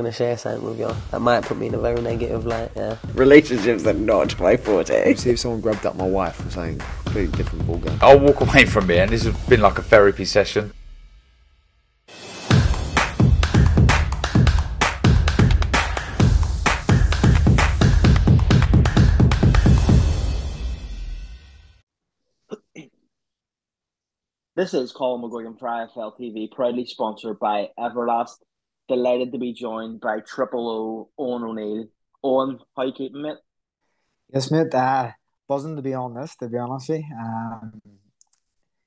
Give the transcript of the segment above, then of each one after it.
to share something with you. That might put me in a very negative light, yeah. Relationships are not my forte. See if someone grabbed up my wife or something, completely different ballgame. I'll walk away from it, and this has been like a therapy session. This is Colin McGuigan for IFL TV, proudly sponsored by Everlast. Delighted to be joined by Triple O, Owen O'Neill. Owen, how you keeping, mate? Yes, mate. Buzzing to be on this, to be honest with you.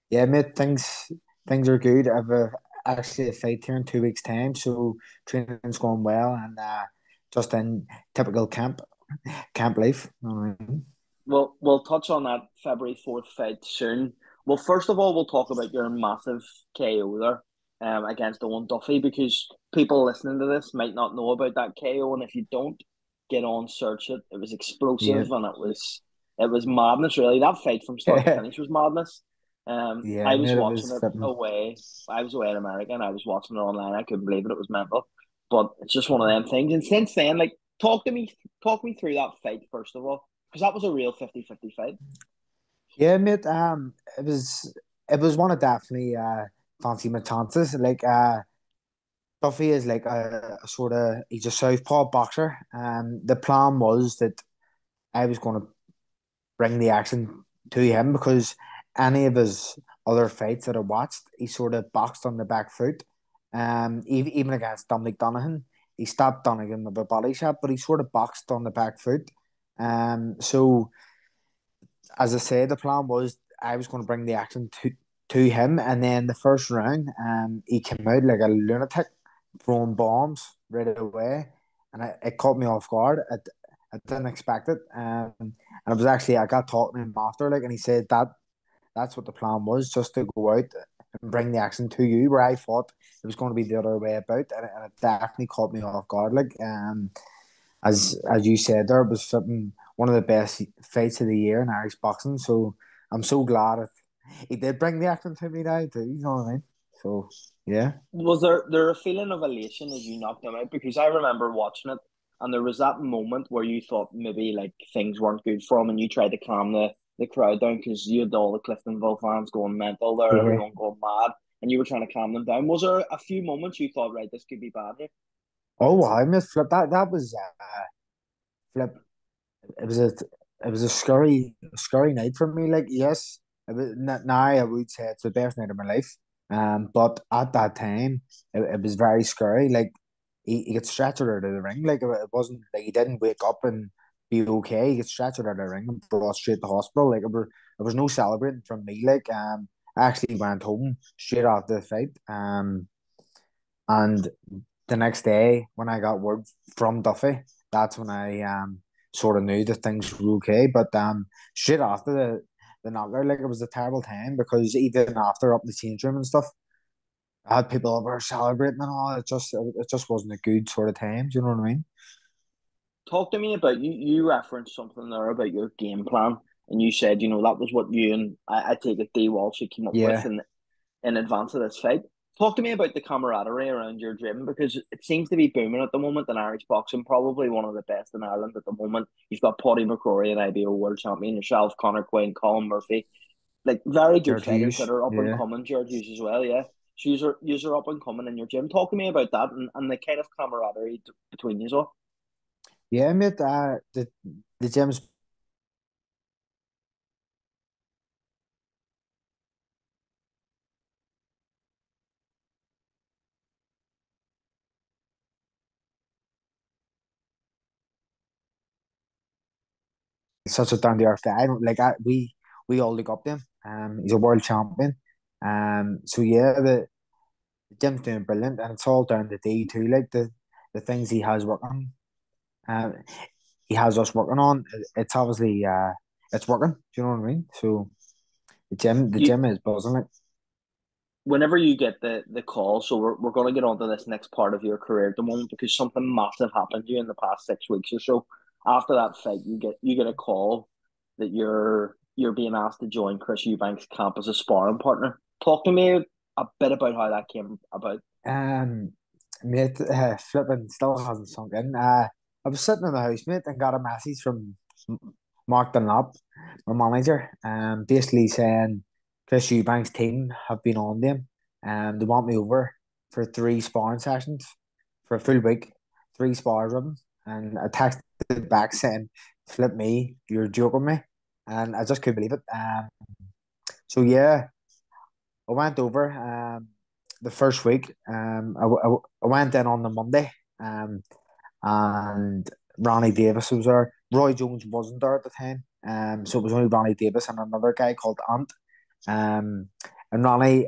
Yeah, mate. Things are good. I've actually a fight here in 2 weeks' time, so training's going well, and just in typical camp life. You know what I mean? We'll touch on that February 4th fight soon. Well, first of all, we'll talk about your massive KO there against Owen Duffy, because people listening to this might not know about that KO, and if you don't, get on, search it. It was Yeah, explosive, and it was madness, really. That fight from start to finish was madness. yeah, I was mate. It watching was it flipping. away. I was away in America, and I was watching it online. I couldn't believe it. It was mental. But it's just one of them things. And since then, like, talk me through that fight, first of all, because that was a real 50-50 fight. Yeah, mate. It was one of definitely fancy my chances. Like Duffy is like a sort of he's a southpaw boxer. The plan was that I was going to bring the action to him because any of his other fights that I watched, he sort of boxed on the back foot. Even against Dominic Donovan, he stopped Donegan with a body shot, but he sort of boxed on the back foot. So as I said, the plan was I was going to bring the action to him, and then the first round, he came out like a lunatic, throwing bombs right away, and it caught me off guard. I didn't expect it, and it was actually I got talking to him after, like, and he said that that's what the plan was, just to go out and bring the action to you. Where I thought it was going to be the other way about, and it definitely caught me off guard. Like, as you said, there it was something one of the best fights of the year in Irish boxing. So I'm so glad he did bring the action to me now too. You know what I mean? So yeah. Was there a feeling of elation as you knocked him out? Because I remember watching it, and there was that moment where you thought maybe like things weren't good for him, and you tried to calm the crowd down because you had all the Cliftonville fans going mental there, Yeah. everyone going mad, and you were trying to calm them down. Was there a few moments you thought, right, this could be bad here? Oh, I missed flip. That was flip. It was a scary night for me. Like, yes, now I would say it's the best night of my life. But at that time, it was very scary. Like, he gets stretchered out of the ring. Like, it wasn't like he didn't wake up and be okay. He gets stretchered out of the ring and brought straight to hospital. Like, there was no celebrating from me. Like, I actually went home straight after the fight. And the next day when I got word from Duffy, that's when I sort of knew that things were okay. But straight after the knockout, like, it was a terrible time because even after up in the change room and stuff, I had people over celebrating and all. It just wasn't a good sort of time. Do you know what I mean? Talk to me about you. You referenced something there about your game plan, and you said, that was what you and I take it D Walsh came up with Yeah. in advance of this fight. Talk to me about the camaraderie around your gym, because it seems to be booming at the moment in Irish boxing, probably one of the best in Ireland at the moment. You've got Paddy McCrory, an IBO world champion, yourself, Conor Quinn, Colin Murphy, like very good Jared fighters that Hughes. are up and Yeah. coming. George Hughes as well, yeah. So you're up and coming in your gym. Talk to me about that and the kind of camaraderie between you all. Yeah, mate. The gym's such a down to earth guy. We all look up to him. He's a world champion. So yeah, the gym's doing brilliant, and it's all down to D too. Like, the things he has working, uh, he has us working on. It's obviously it's working. Do you know what I mean? So the You gym is buzzing. Like, Whenever you get the call, so we're going to get on to this next part of your career at the moment, because something massive happened to you in the past 6 weeks or so. After that fight, you get a call that you're being asked to join Chris Eubank's camp as a sparring partner. Talk to me a bit about how that came about. um, Mate, flipping still hasn't sunk in. I was sitting in the house, mate, and got a message from Mark Dunlop, my manager, basically saying Chris Eubank's team have been on them, and they want me over for three sparring sessions for a full week, three spars with them. And I texted back saying, "Flip me, you're joking me," and I just couldn't believe it. So yeah, I went over the first week. I went in on the Monday, and Ronnie Davis was there. Roy Jones wasn't there at the time, so it was only Ronnie Davis and another guy called Ant. Um, and Ronnie,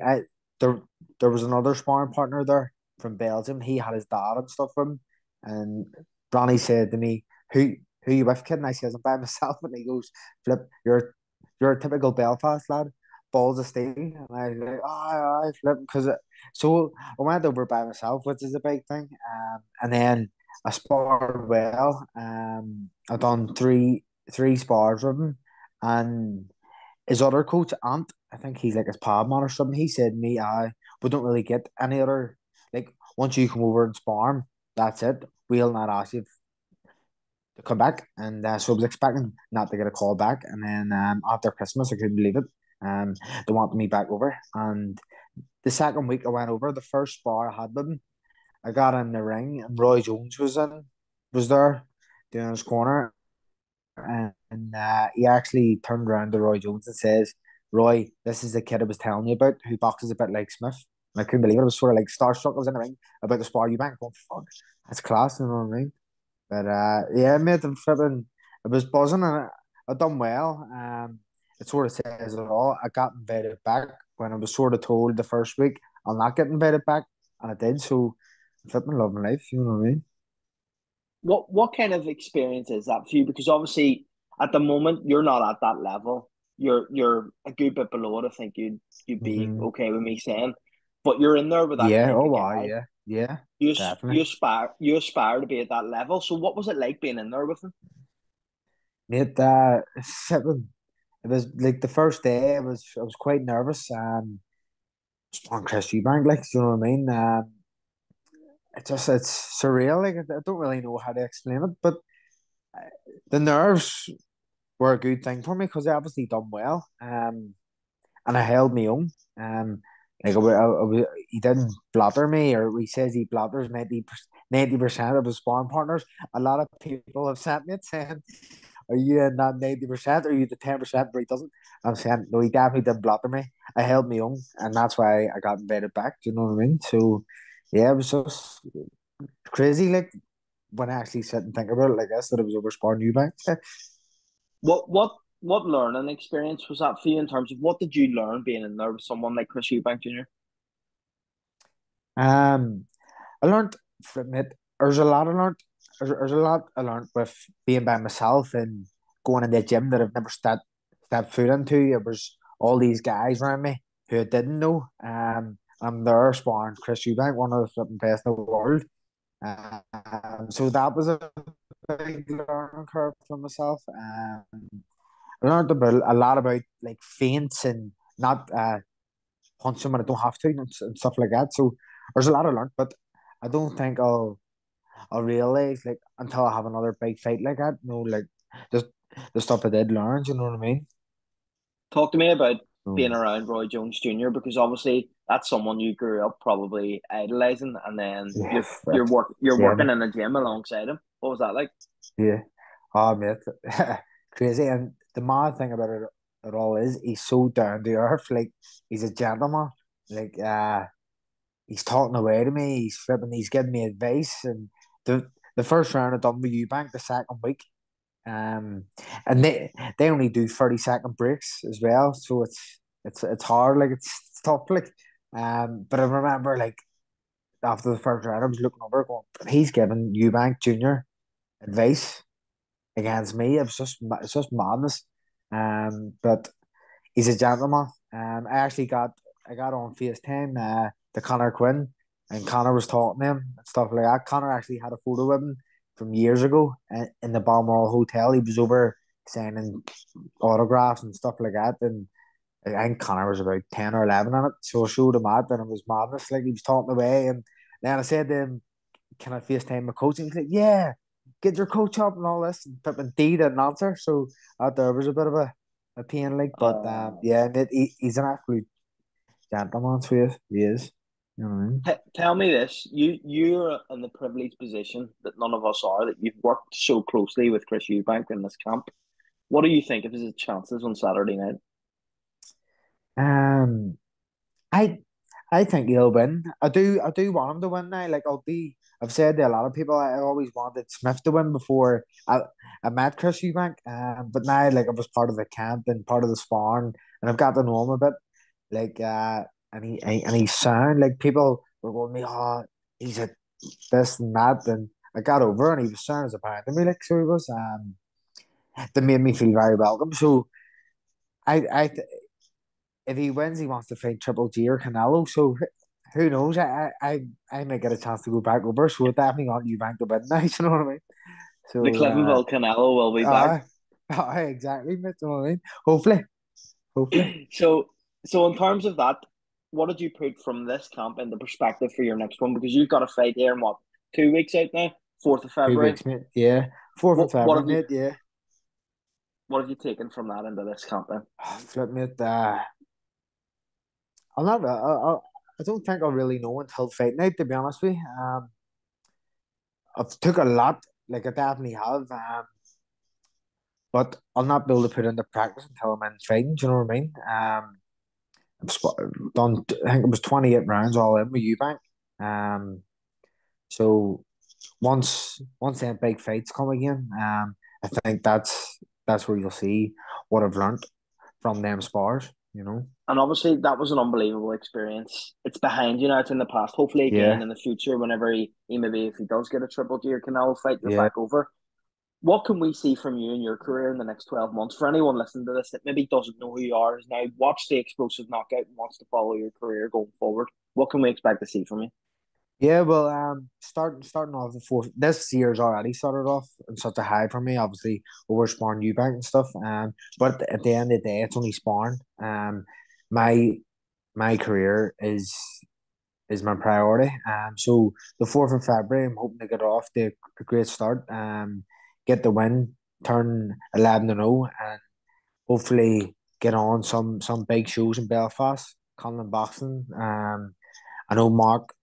there there was another sparring partner there from Belgium. He had his dad and stuff with him, and Ronnie said to me, "Who you with, kid?" And I says, "I'm by myself." And he goes, "Flip, you're a typical Belfast lad." Balls of steel, and I was like, "Oh, I flip," because so I went over by myself, which is a big thing. And then I sparred well. I done three spars with him, and his other coach, Ant, I think he's like his pad man or something. He said to me, "I we don't really get any other like once you come over and spar him, that's it. We'll not ask you to come back." And so I was expecting not to get a call back, and then after Christmas, I couldn't believe it. They wanted me back over, and the second week I went over, the first spar I had with him, I got in the ring, and Roy Jones was there doing his corner, and he actually turned around to Roy Jones and says, "Roy, this is the kid I was telling you about who boxes a bit like Smith." And I couldn't believe it. I was sort of like starstruck. I was in the ring about the spar you bank going, fuck, that's class, you know what I mean? But yeah, mate, I'm flipping. I was buzzing and I done well. It sort of says it all. I got invited back when I was sort of told the first week I'll not get invited back, and I did. So I'm flipping loving life. You know what I mean? What kind of experience is that for you? Because obviously at the moment you're not at that level. You're a good bit below it. I think you'd be Hmm. okay with me saying, but you're in there with that Yeah. type Oh, of wow. guy. Yeah. Yeah. You Definitely. aspire to be at that level. So what was it like being in there with him? Mate, flipping. It was like the first day. I was quite nervous. Just on Chris Eubank, like you know what I mean. It's surreal. Like I don't really know how to explain it, but the nerves were a good thing for me because I obviously done well. And I held me own. Like he didn't blatter me, or he says he blatters 90% of his sparring partners. A lot of people have sent me it saying, "Are you in that 90%? Or are you the 10% where he doesn't?" I'm saying, "No, he definitely didn't blatter me. I held me own, and that's why I got invited back." Do you know what I mean? So, yeah, it was just crazy. Like when I actually sit and think about it, like I said, it was over sparring Eubank. What learning experience was that for you in terms of what did you learn being in there with someone like Chris Eubank Jr.? um, I learned from it. There's a lot I learned. There's a lot I learned with being by myself and going in the gym that I've never stepped foot into. It was all these guys around me who I didn't know. I'm there sparring Chris Eubank, one of the flipping best in the world. So that was a big learning curve for myself. I learned about a lot about like feints and not punching when I don't have to and stuff like that. So there's a lot I learned, but I don't think I'll realize like until I have another big fight like that. No, like just the stuff I did learn. You know what I mean? Talk to me about being So around Roy Jones Jr. because obviously that's someone you grew up probably idolizing, and then yeah, you're yeah, working in a gym alongside him. What was that like? yeah. Oh, mate, crazy. And the mad thing about it all is he's so down to earth. Like he's a gentleman. Like he's talking away to me. He's flipping. He's giving me advice. And the first round I done with Eubank, the second week. Um, and they only do 30-second breaks as well, so it's hard, like it's tough, like. But I remember like after the first round, I was looking over, going, he's giving Eubank Jr. advice against me. It's just madness. But he's a gentleman. I got on FaceTime to Connor Quinn, and Connor was talking to him and stuff like that. Connor actually had a photo with him from years ago in the Balmoral Hotel. He was over signing autographs and stuff like that, and I think Connor was about 10 or 11 in it. So I showed him that, and it was madness. Like he was talking away, and Then I said to him, "Can I FaceTime my coach?" And he's like, "Yeah, get your coach up and all this." And Pippin D didn't answer, so out there was a bit of a pain, like. But Uh, yeah, he's an absolute gentleman, so he is. You know what I mean? Tell me this: you're in the privileged position that none of us are. That you've worked so closely with Chris Eubank in this camp. What do you think of his chances on Saturday night? Um, I I think he'll win. I do want him to win now. Like I've said to a lot of people, I always wanted Smith to win before I met Chris Eubank. But now like I was part of the camp and part of the sparring, and I've got to know him a bit. Like and he's sound like people were going me, oh, he's a this and that, and I got over and he was sound as a pound to me, like so he was. That made me feel very welcome. So I if he wins, he wants to fight Triple G or Canelo. So who knows? I might get a chance to go back over. So it definitely on Eubank to win now. You know what I mean? The So Cliftonville Canelo will be back. exactly, mate. You know what I mean? Hopefully. So, so in terms of that, what did you put from this camp in the perspective for your next one? Because you've got a fight here in what, 2 weeks out now, 4th of February. 2 weeks, mate. Yeah, fourth of What February, have you mate. Yeah. what have you taken from that into this camp then? Flip, mate. I'm not. I don't think I'll really know until fight night. To be honest with you, I've took a lot. Like I definitely have. But I'll not be able to put into practice until I'm in fighting. Do you know what I mean? Done. I think it was 28 rounds all in with Eubank. Um, so once them big fights come again, I think that's where you'll see what I've learned from them spars. You know? And obviously, that was an unbelievable experience. It's behind you now; it's in the past. Hopefully, again Yeah, in the future, whenever he maybe if he does get a Triple G or Canelo fight, you're yeah. back over. What can we see from you in your career in the next 12 months? For anyone listening to this that maybe doesn't know who you are, is now watch the explosive knockout and wants to follow your career going forward. What can we expect to see from you? Yeah, well, starting off the fourth. This year's already started off on such a high for me. Obviously, over sparring Eubank and stuff. But at the end of the day, it's only sparring. My my career is my priority. So the 4th of February, I'm hoping to get off to a great start. Get the win, turn 11-0, and hopefully get on some big shows in Belfast, Conlon Boxing. I know Mark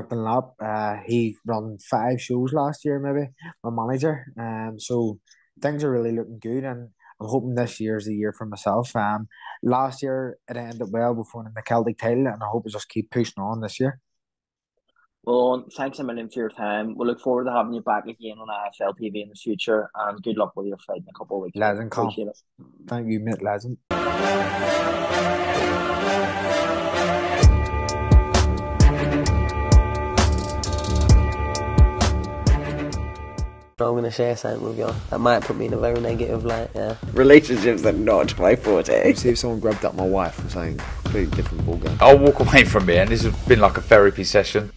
Dunlop. He run 5 shows last year, maybe my manager. So things are really looking good, and I'm hoping this year's the year for myself. Last year it ended well with winning the Celtic title, and I hope I just keep pushing on this year. Well, thanks a million for your time. We look forward to having you back again on IFL TV in the future, and good luck with your fight in a couple of weeks, mate. Legend, Colin. Appreciate it. Thank you, mate. Legend. I'm gonna share something with you. That might put me in a very negative light. Yeah. Relationships are not my forte. See if someone grabbed up my wife and saying completely different ballgame. I'll walk away from it, and this has been like a therapy session.